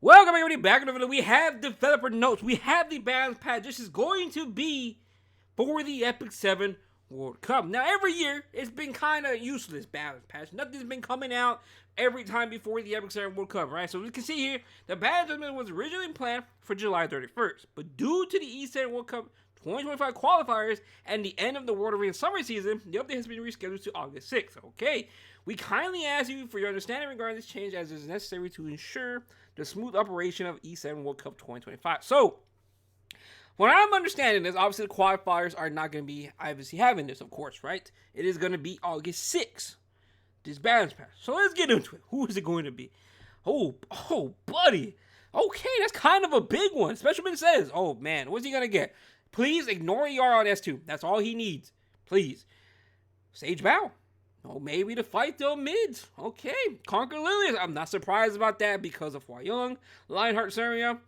Welcome everybody back in the video. We have developer notes. We have the balance patch. This is going to be for the Epic 7 World Cup. Now every year it's been kind of useless balance patch. Nothing's been coming out every time before the Epic 7 World Cup, right? So we can see here the balance adjustment was originally planned for July 31st, but due to the E7 World Cup 2025 qualifiers and the end of the World Arena summer season, the update has been rescheduled to August 6th. Okay, we kindly ask you for your understanding regarding this change, as it is necessary to ensure the smooth operation of E7 World Cup 2025. So, what I'm understanding is obviously the qualifiers are not going to be obviously having this, of course, right? It is going to be August 6th, this balance pass. So let's get into it. Who is it going to be? Oh, buddy. Okay, that's kind of a big one. Specialman says, oh man, what's he going to get? Please ignore ER on S2. That's all he needs. Please. Sage Bow. Oh, maybe to fight the mids. Okay. Conquer Lilius. I'm not surprised about that because of Hua Young. Lionheart Seria.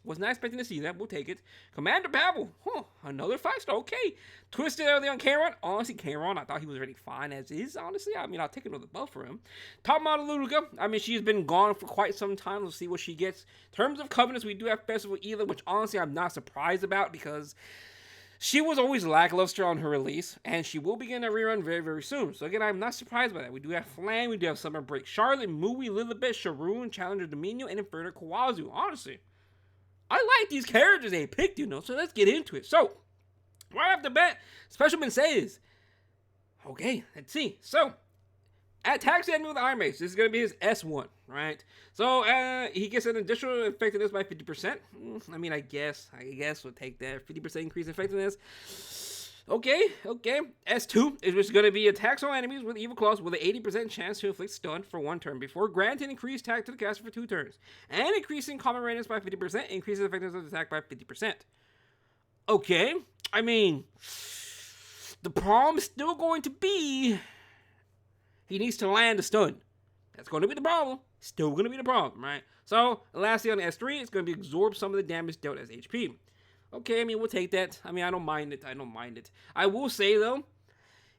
Was not expecting to see that. We'll take it. Commander Pavel. Another 5-star. Okay. Twisted early on Kairon. Honestly, Kairon, I thought he was already fine as is. Honestly, I mean, I'll take another buff for him. Top model Ludica. I mean, she's been gone for quite some time. Let's see what she gets. In terms of Covenants, we do have Festival Ela, which honestly I'm not surprised about because she was always lackluster on her release, and she will begin a rerun very, very soon. So again, I'm not surprised by that. We do have Flame, we do have Summer Break Charlotte, Mui, Lilibet, Sharoon, Challenger Dominion, and Inferno Kawazu. Honestly, I like these characters they picked, so let's get into it. So, right off the bat, Specialman says, okay, let's see. So, attacks the enemy with Iron Mace. This is going to be his S1, right? So, he gets an additional effectiveness by 50%. I mean, I guess we'll take that. 50% increase in effectiveness. Okay. S2 is just going to be attacks on enemies with evil claws with an 80% chance to inflict stun for 1 turn before granting increased attack to the caster for 2 turns. And increasing common radius by 50%, increases effectiveness of the attack by 50%. Okay, I mean, the problem's still going to be he needs to land a stun. That's going to be the problem. Still going to be the problem, right? So, lastly on the S3, it's going to be absorb some of the damage dealt as HP. Okay, I mean, we'll take that. I mean, I don't mind it. I will say, though,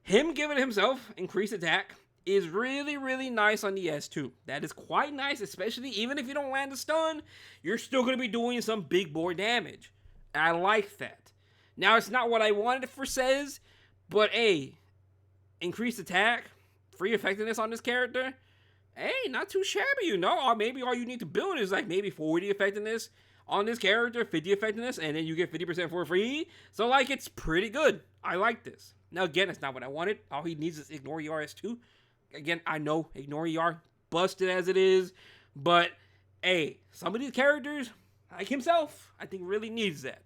him giving himself increased attack is really, really nice on the S2. That is quite nice, especially even if you don't land a stun, you're still going to be doing some big boy damage. I like that. Now, it's not what I wanted for Says, but, hey, increased attack, free effectiveness on this character, hey, not too shabby, Or maybe all you need to build is like maybe 40 effectiveness on this character, 50 effectiveness, and then you get 50% for free. So, like, it's pretty good. I like this. Now, again, it's not what I wanted. All he needs is ignore ERS2. Again, I know, ignore ER, busted as it is. But, hey, some of these characters, like himself, I think really needs that.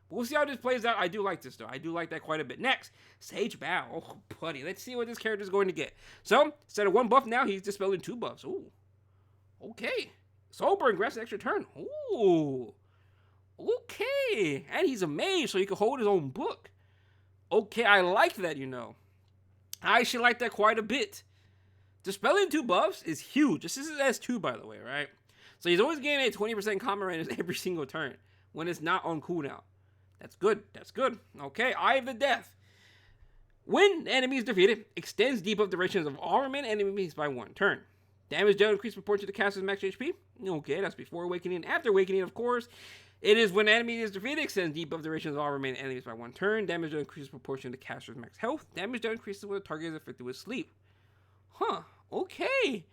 But we'll see how this plays out. I do like this, though. I do like that quite a bit. Next, Sage Bow. Oh, buddy. Let's see what this character is going to get. So, instead of 1 buff now, he's dispelling 2 buffs. Ooh. Okay. Sober and grabs an extra turn. Ooh. Okay. And he's a mage, so he can hold his own book. Okay, I like that, I actually like that quite a bit. Dispelling 2 buffs is huge. This is S2, by the way, right? So he's always getting a 20% common radius every single turn when it's not on cooldown. That's good. Okay, Eye of the Death. When the enemy is defeated, extends debuff durations of armament enemies by 1 turn. Damage dealt increased proportion to the caster's max HP. Okay, that's before awakening. After awakening, of course, it is when the enemy is defeated, extends debuff durations of all remaining enemies by 1 turn. Damage dealt increases proportion to the caster's max health. Damage dealt increases when the target is afflicted with sleep. Okay.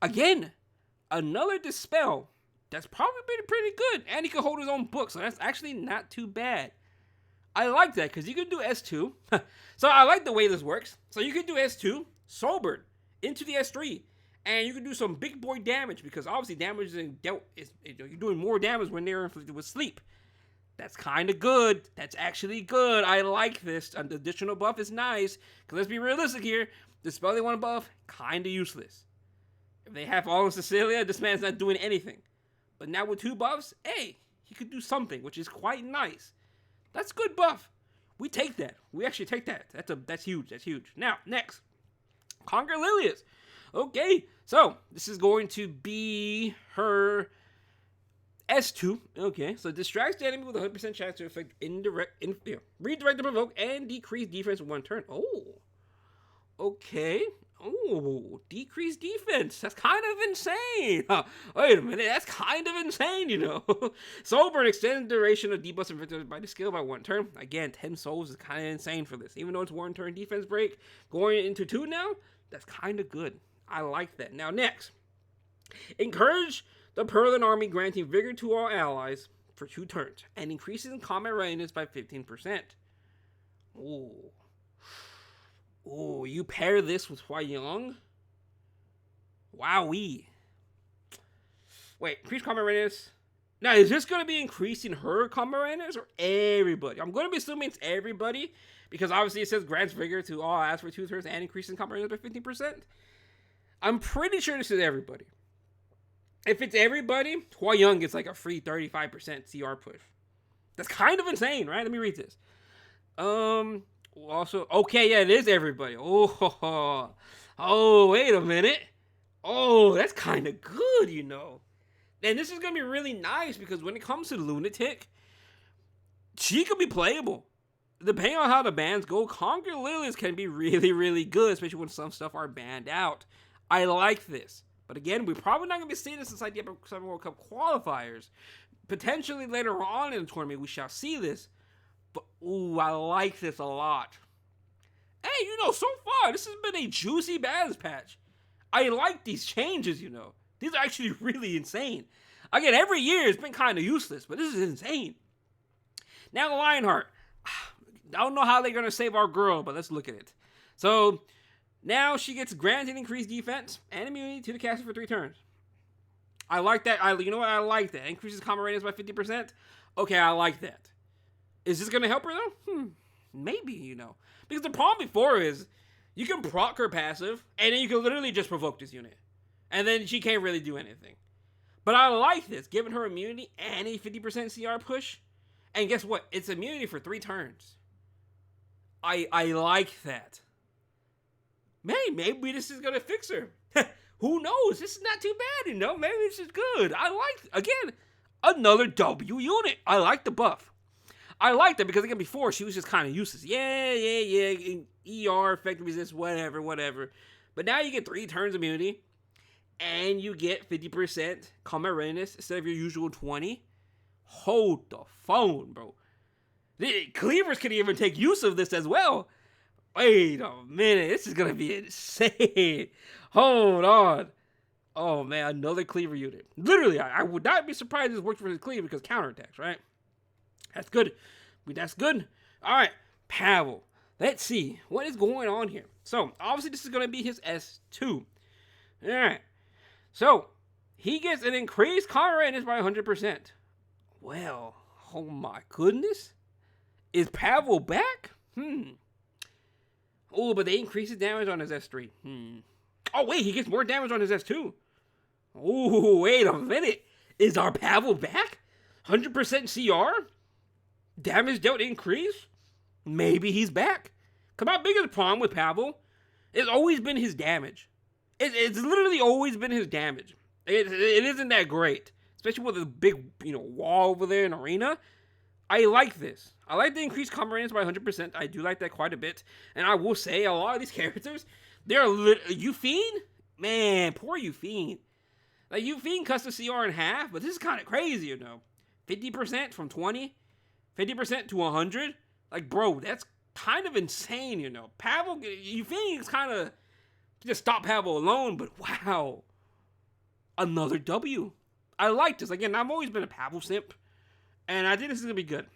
Again, another dispel. That's probably been pretty good. And he can hold his own book, so that's actually not too bad. I like that, because you can do S2. So I like the way this works. So you can do S2, sobered, into the S3. And you can do some big boy damage, because obviously damage is dealt. You're doing more damage when they're inflicted with sleep. That's kind of good. That's actually good. I like this. An additional buff is nice. Because let's be realistic here. Dispelling 1 buff, kind of useless. If they have all of Cecilia, this man's not doing anything. But now with 2 buffs, hey, he could do something, which is quite nice. That's good buff. We take that. We actually take that. That's huge. Now, next. Conquer Lilius. Okay, so this is going to be her S2. Okay, so distracts the enemy with a 100% chance to affect redirect the provoke and decrease defense in 1 turn. Oh, okay. Oh, decreased defense. That's kind of insane. Wait a minute, that's kind of insane, you know. Sober, an extended duration of debuffs inflicted by the skill by 1 turn. Again, 10 souls is kind of insane for this. Even though it's 1 turn defense break, going into 2 now, that's kind of good. I like that. Now, next. Encourage the Perlin army, granting vigor to all allies for 2 turns, and increases combat readiness by 15%. Ooh. Ooh, you pair this with Hua Young? Wowee. Wait, increased combat readiness? Now, is this going to be increasing her combat readiness or everybody? I'm going to be assuming it's everybody, because obviously it says grants vigor to all allies for 2 turns and increasing combat readiness by 15%. I'm pretty sure this is everybody. If it's everybody, Hua Young gets like a free 35% CR push. That's kind of insane, right? Let me read this. Also, okay, yeah, it is everybody. Oh, wait a minute. Oh, that's kind of good, you know. And this is going to be really nice because when it comes to Lunatic, she could be playable. Depending on how the bans go, Conquer Lilies can be really, really good, especially when some stuff are banned out. I like this. But again, we're probably not going to be seeing this inside the Epic 7 World Cup qualifiers. Potentially later on in the tournament, we shall see this. But, ooh, I like this a lot. Hey, you know, so far, this has been a juicy bans patch. I like these changes, you know. These are actually really insane. Again, every year it's been kind of useless, but this is insane. Now, Lionheart. I don't know how they're going to save our girl, but let's look at it. So, now she gets granted increased defense and immunity to the caster for 3 turns. I like that. You know what? I like that. Increases combat readiness by 50%. Okay, I like that. Is this going to help her, though? Maybe, you know. Because the problem before is, you can proc her passive, and then you can literally just provoke this unit. And then she can't really do anything. But I like this, giving her immunity and a 50% CR push. And guess what? It's immunity for 3 turns. I like that. Maybe this is going to fix her. Who knows? This is not too bad, you know? Maybe this is good. I like, again, another W unit. I like the buff. I liked that because, again, before, she was just kind of useless. Yeah. ER, effective resist, whatever. But now you get 3 turns immunity, and you get 50% combat readiness instead of your usual 20. Hold the phone, bro. The cleavers can even take use of this as well. Wait a minute. This is going to be insane. Hold on. Oh, man, another cleaver unit. Literally, I would not be surprised if this worked for the cleaver because counterattacks, right? That's good. That's good. All right, Pavel. Let's see. What is going on here? So, obviously, this is going to be his S2. All right. So, he gets an increased combat readiness by 100%. Well, oh my goodness. Is Pavel back? Oh, but they increase his damage on his S3. Oh, wait, he gets more damage on his S2. Oh, wait a minute. Is our Pavel back? 100% CR? Damage dealt increase? Maybe he's back. Because my biggest problem with Pavel, it's always been his damage. It's literally always been his damage. It isn't that great. Especially with a big, wall over there in Arena. I like this. I like the increased combat readiness by 100%. I do like that quite a bit. And I will say, a lot of these characters, they're Euphine? Man, poor Euphine. Like, Euphine cuts the CR in half, but this is kind of crazy, 50% from 20, 50% to 100. Like, bro, that's kind of insane, Pavel, Euphine is kind of just stop Pavel alone, but wow. Another W. I like this. Again, I've always been a Pavel simp, and I think this is going to be good.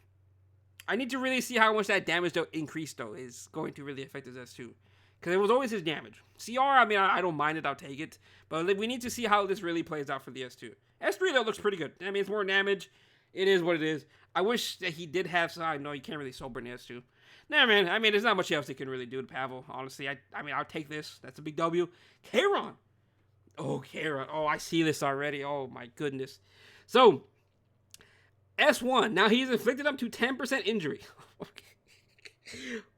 I need to really see how much that damage increase, though, is going to really affect his S2. Because it was always his damage. CR, I mean, I don't mind it. I'll take it. But we need to see how this really plays out for the S2. S3, though, looks pretty good. I mean, it's more damage. It is what it is. I wish that he did have some. No, you can't really sober in the S2. Nah, man. I mean, there's not much else he can really do to Pavel, honestly. I mean, I'll take this. That's a big W. Kairon. Oh, Kairon. Oh, I see this already. Oh, my goodness. So, S1. Now, he's inflicted up to 10% injury.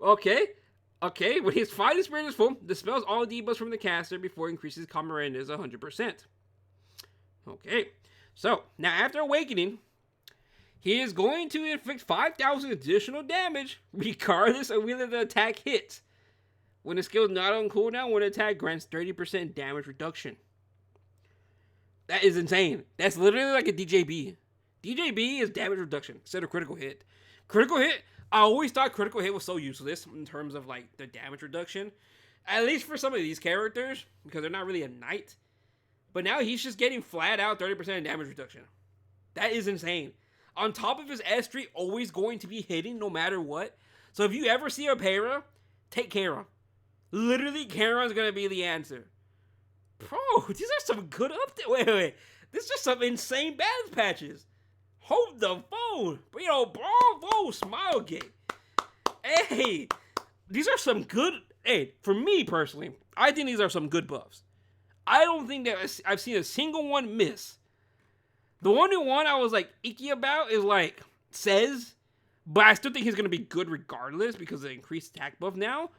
Okay. When his fighting spirit is full, dispels all debuffs from the caster before increases combat readiness 100%. Okay. So, now after awakening, he is going to inflict 5,000 additional damage regardless of whether the attack hits. When the skill is not on cooldown, when attack grants 30% damage reduction. That is insane. That's literally like a DJB. DJB is damage reduction instead of critical hit. Critical hit, I always thought critical hit was so useless in terms of like the damage reduction. At least for some of these characters, because they're not really a knight. But now he's just getting flat out 30% damage reduction. That is insane. On top of his S3 always going to be hitting no matter what. So if you ever see a para, take Kara. Literally, Kara's going to be the answer. Bro, these are some good updates. Wait. This is just some insane balance patches. Hold the phone. Bravo, Smile Gate. Hey, these are some good... Hey, for me personally, I think these are some good buffs. I don't think that I've seen a single one miss. The only one I was like icky about is like Says, but I still think he's gonna be good regardless because of the increased attack buff now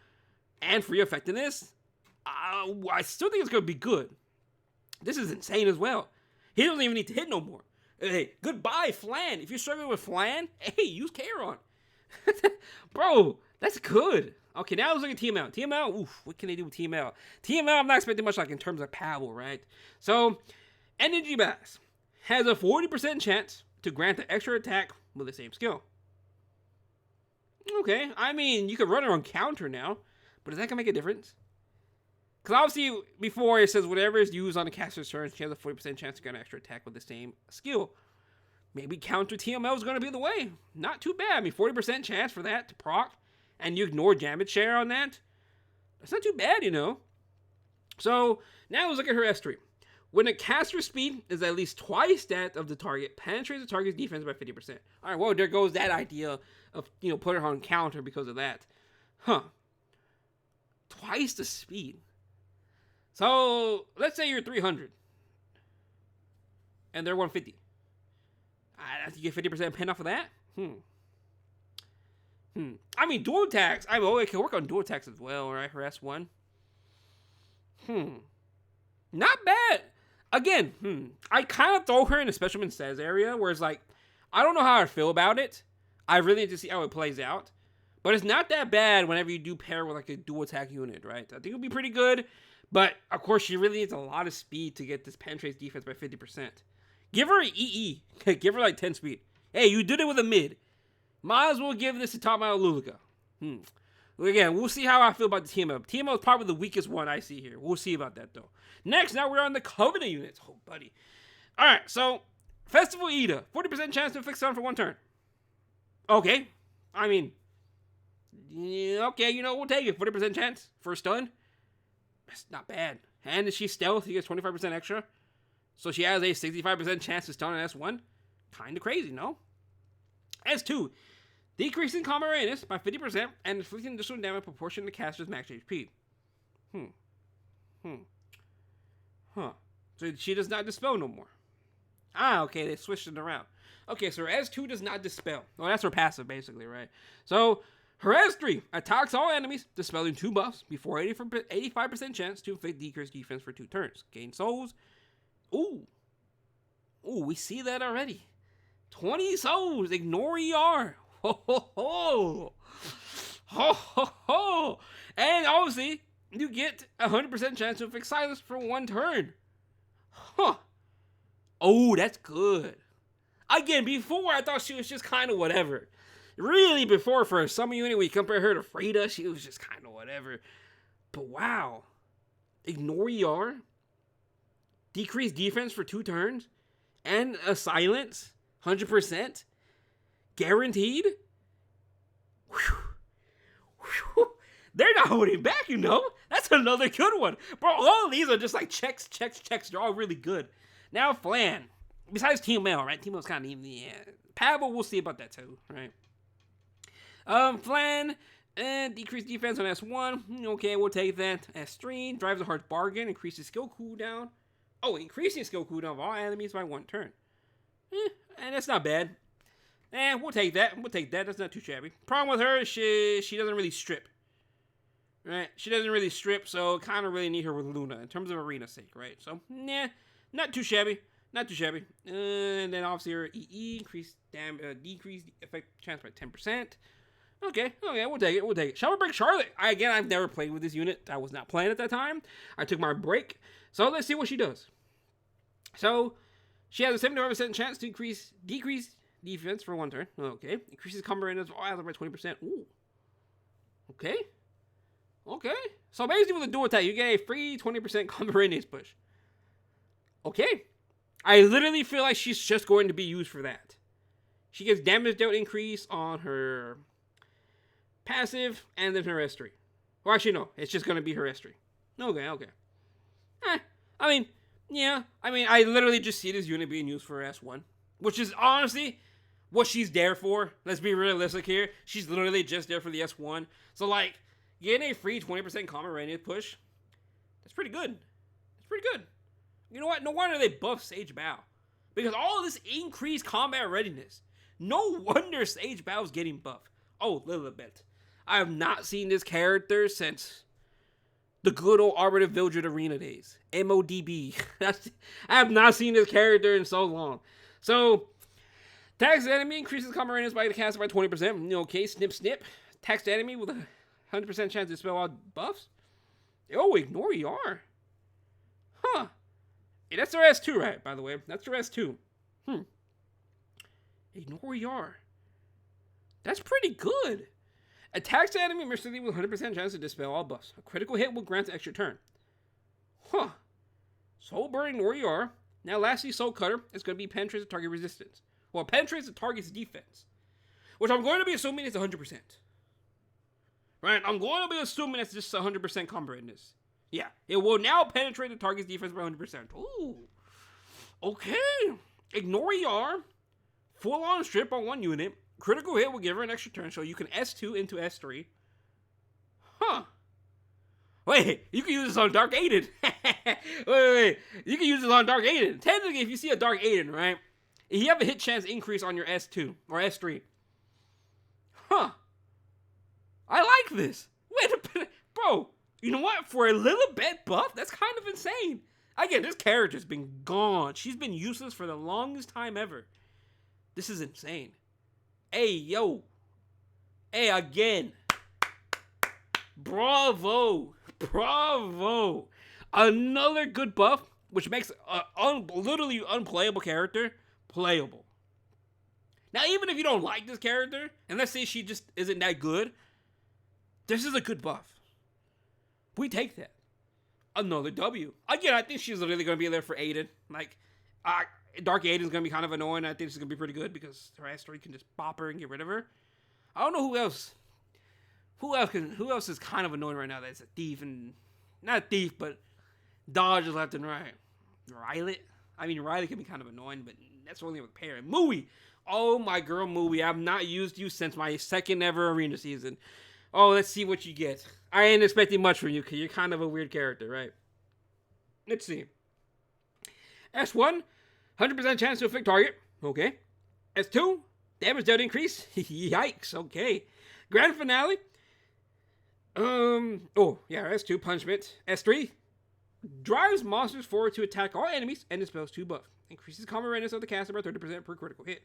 and free effectiveness. I still think it's gonna be good. This is insane as well. He doesn't even need to hit no more. Hey, goodbye, Flan. If you're struggling with Flan, hey, use Charon. Bro, that's good. Okay, now let's look at TML. TML, oof, what can they do with TML? TML, I'm not expecting much like in terms of power, right? So, Energy Bass has a 40% chance to grant the extra attack with the same skill. Okay, I mean, you could run her on counter now, but is that gonna make a difference? Because obviously, before it says whatever is used on the caster's turn, she has a 40% chance to get an extra attack with the same skill. Maybe counter TML is gonna be the way. Not too bad. I mean, 40% chance for that to proc. And you ignore damage share on that, that's not too bad, you know. So, now let's look at her S3. When a caster speed is at least twice that of the target, penetrates the target's defense by 50%. Alright, well, there goes that idea of, putting her on counter because of that. Huh. Twice the speed. So, let's say you're 300. And they're 150. You get 50% pen off of that? I mean, dual attacks. It can work on dual attacks as well, right? For S1. Not bad. Again, I kind of throw her in the Specialman Says area, where it's like, I don't know how I feel about it. I really need to see how it plays out. But it's not that bad whenever you do pair with like a dual attack unit, right? I think it'll be pretty good. But, of course, she really needs a lot of speed to get this penetrates defense by 50%. Give her an EE. Give her like 10 speed. Hey, you did it with a mid. Might as well give this to top out Luluka. Again, we'll see how I feel about the TML. TML is probably the weakest one I see here. We'll see about that, though. Next, now we're on the Covenant units. Oh, buddy. All right, so Festival Ida. 40% chance to fix stun for one turn. Okay. I mean, yeah, okay, we'll take it. 40% chance for a stun. That's not bad. And if she's stealth, he gets 25% extra. So she has a 65% chance to stun on S1. Kind of crazy, no? S2. Decreasing combat readiness by 50% and inflicting additional damage proportion to caster's max HP. So she does not dispel no more. Okay, they switched it around. Okay, so her S2 does not dispel. Well, that's her passive, basically, right? So, her S3 attacks all enemies, dispelling 2 buffs before 85% chance to inflict decreased defense for 2 turns. Gain souls. Ooh, we see that already. 20 souls, ignore ER. Ho, ho, ho. Ho, ho, ho. And obviously, you get 100% chance to inflict silence for 1 turn. Huh. Oh, that's good. Again, before I thought she was just kind of whatever. Really, before for a summer unit, we compare her to Frida, she was just kind of whatever. But wow. Ignore ER. Decrease defense for 2 turns. And a silence. 100%. Guaranteed. Whew. Whew. They're not holding back, That's another good one. Bro, all of these are just like checks. They're all really good. Now, Flan. Besides TML, right? TML's kind of even, yeah. Pablo, we'll see about that too, right? Flan, decreased defense on S1. Okay, we'll take that. S3, drives a hard bargain, increases skill cooldown. Oh, increasing skill cooldown of all enemies by 1 turn. And that's not bad. We'll take that. That's not too shabby. Problem with her is she doesn't really strip. Right? She doesn't really strip, so kind of really need her with Luna in terms of arena sake, right? So, not too shabby. And then obviously her EE, decreased effect chance by 10%. Okay, we'll take it. Shower Break Charlotte. I've never played with this unit. I was not playing at that time. I took my break. So let's see what she does. So she has a 75% chance to decrease defense for 1 turn. Okay. Increases combat range by 20%. Ooh. Okay. So basically with a dual attack, you get a free 20% combat range push. Okay. I literally feel like she's just going to be used for that. She gets damage dealt increase on her passive and then her S3. Well, actually, no. It's just going to be her S3. Okay. I literally just see this unit being used for S1. Which is honestly what she's there for. Let's be realistic here. She's literally just there for the S1. So, getting a free 20% combat range push, that's pretty good. You know what? No wonder they buffed Sage Bao. Because all of this increased combat readiness. No wonder Sage Bao's getting buffed. Oh, Lilibet. I have not seen this character since the good old Arbiter Vildred Arena days. MODB. I have not seen this character in so long. So, attacks the enemy, increases combat readiness by the caster by 20%. Okay, snip. Attacks the enemy with a 100% chance to dispel all buffs. Oh, ignore ER. Huh. Yeah, that's their S2, right, by the way. That's their S2. Ignore ER. That's pretty good. Attacks the enemy mercilessly with 100% chance to dispel all buffs. A critical hit will grant an extra turn. Huh. Soul Burn, ignore ER. Now, lastly, Soul Cutter is going to be penetrates the target resistance. Well, penetrates the target's defense. Which I'm going to be assuming is 100%. Right? I'm going to be assuming it's just 100% combat readiness. Yeah. It will now penetrate the target's defense by 100%. Ooh. Okay. Ignore ER. Full on strip on 1 unit. Critical hit will give her an extra turn, so you can S2 into S3. Huh. Wait, you can use this on Dark Aiden. wait. You can use this on Dark Aiden. Technically, if you see a Dark Aiden, right? If you have a hit chance increase on your S2 or S3. Huh. I like this. Wait a minute. Bro, you know what? For a Lilibet buff, that's kind of insane. Again, this character's been gone. She's been useless for the longest time ever. This is insane. Hey, yo. Hey, again. Bravo. Another good buff, which makes a literally unplayable character playable. Now, even if you don't like this character, and let's say she just isn't that good, this is a good buff. We take that. Another W. Again, I think she's literally going to be there for Aiden. Dark Aiden's going to be kind of annoying. I think she's going to be pretty good because her S3 can just bop her and get rid of her. I don't know who else. Who else is kind of annoying right now that's a thief and... Not a thief, but dodges left and right. Riley? Riley can be kind of annoying, but that's only with pair. Mui! Oh, my girl Mui. I've not used you since my second ever arena season. Oh, let's see what you get. I ain't expecting much from you because you're kind of a weird character, right? Let's see. S1, 100% chance to affect target. Okay. S2, damage dealt increase. Yikes. Okay. Grand finale. S2, punishment. S3, drives monsters forward to attack all enemies and dispels 2 buff. Increases combat readiness of the caster by 30% per critical hit.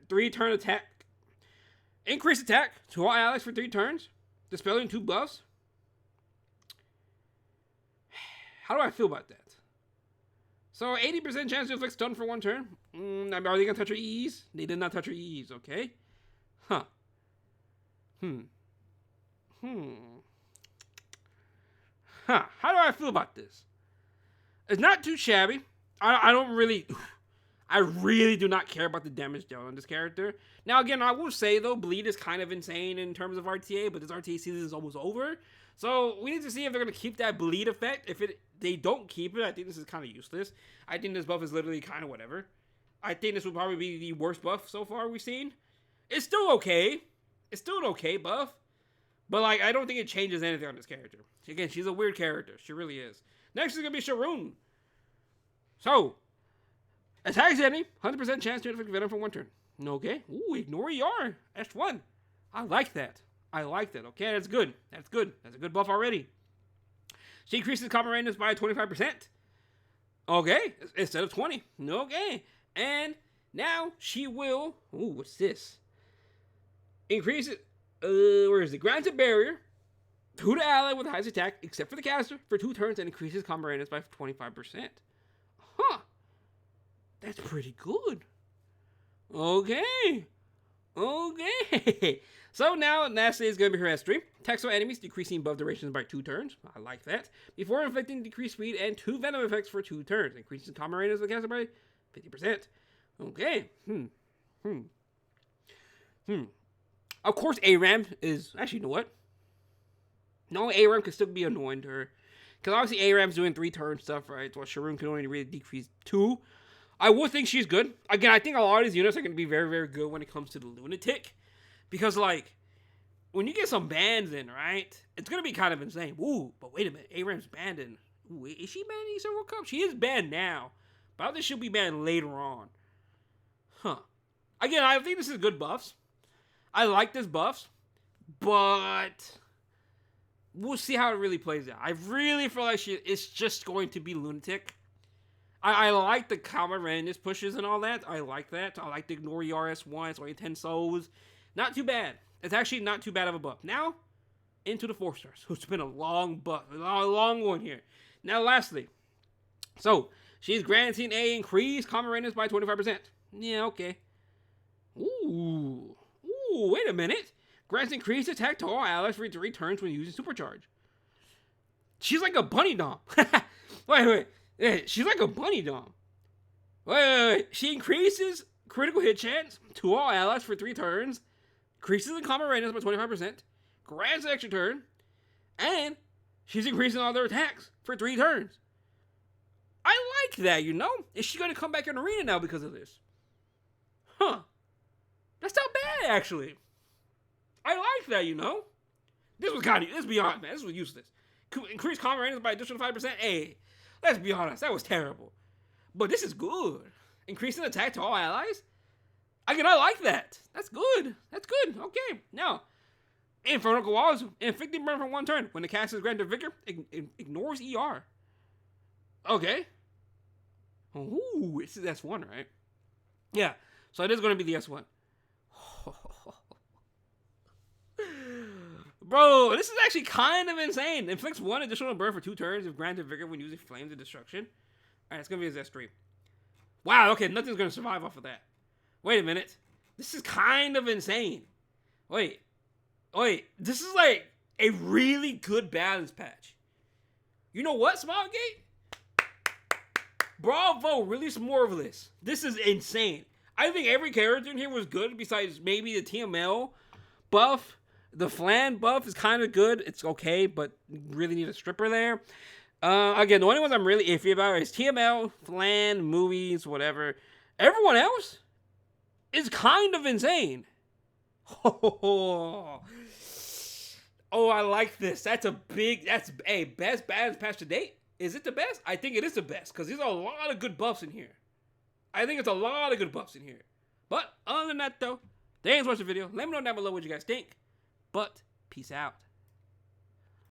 3-turn attack. Increase attack to all allies for 3 turns. Dispelling 2 buffs. How do I feel about that? So, 80% chance to inflict stun for 1 turn. Are they going to touch her E's? They did not touch her E's, okay? Huh. Huh. How do I feel about this? It's not too shabby. I really do not care about the damage dealt on this character. Now, again, I will say, though, Bleed is kind of insane in terms of RTA, but this RTA season is almost over. So, we need to see if they're going to keep that Bleed effect. If they don't keep it, I think this is kind of useless. I think this buff is literally kind of whatever. I think this will probably be the worst buff so far we've seen. It's still okay. It's still an okay buff. But, I don't think it changes anything on this character. Again, she's a weird character. She really is. Next is going to be Sharoon. So, attacks enemy, 100% chance to inflict venom for 1 turn. Okay. Ooh, ignore ER. S1. I like that. Okay, that's good. That's a good buff already. She increases combat range by 25%. Okay. Instead of 20. Okay. And Now she will. Ooh, what's this? Increase it. Where is it? Grants a barrier to the ally with the highest attack, except for the caster, for 2 turns and increases combat radius by 25%. Huh. That's pretty good. Okay. So now, lastly, is going to be her S3. Attacks on enemies, decreasing buff durations by 2 turns. I like that. Before inflicting decreased speed and 2 venom effects for 2 turns. Increasing combat radius of the caster by 50%. Okay. Of course, ARAM is... Actually, you know what? No, ARAM can still be annoying to her. Because obviously ARAM's doing 3 turn stuff, right? While Sharoon can only really decrease 2. I would think she's good. Again, I think a lot of these units are going to be very, very good when it comes to the Lunatic. Because, like, when you get some bans in, right? It's going to be kind of insane. Ooh, but wait a minute. ARAM's banned in... Ooh, is she banned in E7 World Cup? She is banned now. But I think she'll be banned later on. Huh. Again, I think this is good buffs. I like this buffs. But... we'll see how it really plays out. I really feel like it's just going to be Lunatic. I like the combat randomness pushes and all that. I like that. I like the ignore ERS1. It's only 10 souls. Not too bad. It's actually not too bad of a buff. Now, into the 4 stars. It's been a long buff. A long one here. Now, lastly. So, she's granting a increased combat randomness by 25%. Yeah, okay. Ooh, wait a minute. Grants increased attack to all allies for 3 turns when using Supercharge. She's like a bunny dom. Wait. She's like a bunny dom. Wait. She increases critical hit chance to all allies for 3 turns. Increases the combat randomness by 25%. Grants an extra turn. And she's increasing all their attacks for 3 turns. I like that, you know? Is she going to come back in arena now because of this? Huh. That's not bad, actually. I like that, you know? This was kind of, let's be honest, man. This was useless. Increase combat randomness by additional 5%. Hey, let's be honest. That was terrible. But this is good. Increasing attack to all allies? Again, I like that. That's good. Okay. Now, Infernal Koalas, inflicting burn for 1 turn. When the cast is granted vigor, ignores ER. Okay. Ooh, it's the S1, right? Yeah. So it is going to be the S1. Bro, this is actually kind of insane. Inflicts 1 additional burn for 2 turns if granted vigor when using Flames of Destruction. Alright, it's going to be his S3. Wow, okay, nothing's going to survive off of that. Wait a minute. This is kind of insane. Wait. This is like a really good balance patch. You know what, Smilegate? Bravo, release more of this. This is insane. I think every character in here was good besides maybe the TML buff. The Flan buff is kind of good. It's okay, but really need a stripper there. Again, the only ones I'm really iffy about is TML, Flan, movies, whatever. Everyone else is kind of insane. Oh, I like this. That's a best balance patch to date. Is it the best? I think it is the best because there's a lot of good buffs in here. I think it's a lot of good buffs in here. But other than that, though, thanks for watching the video. Let me know down below what you guys think. But peace out.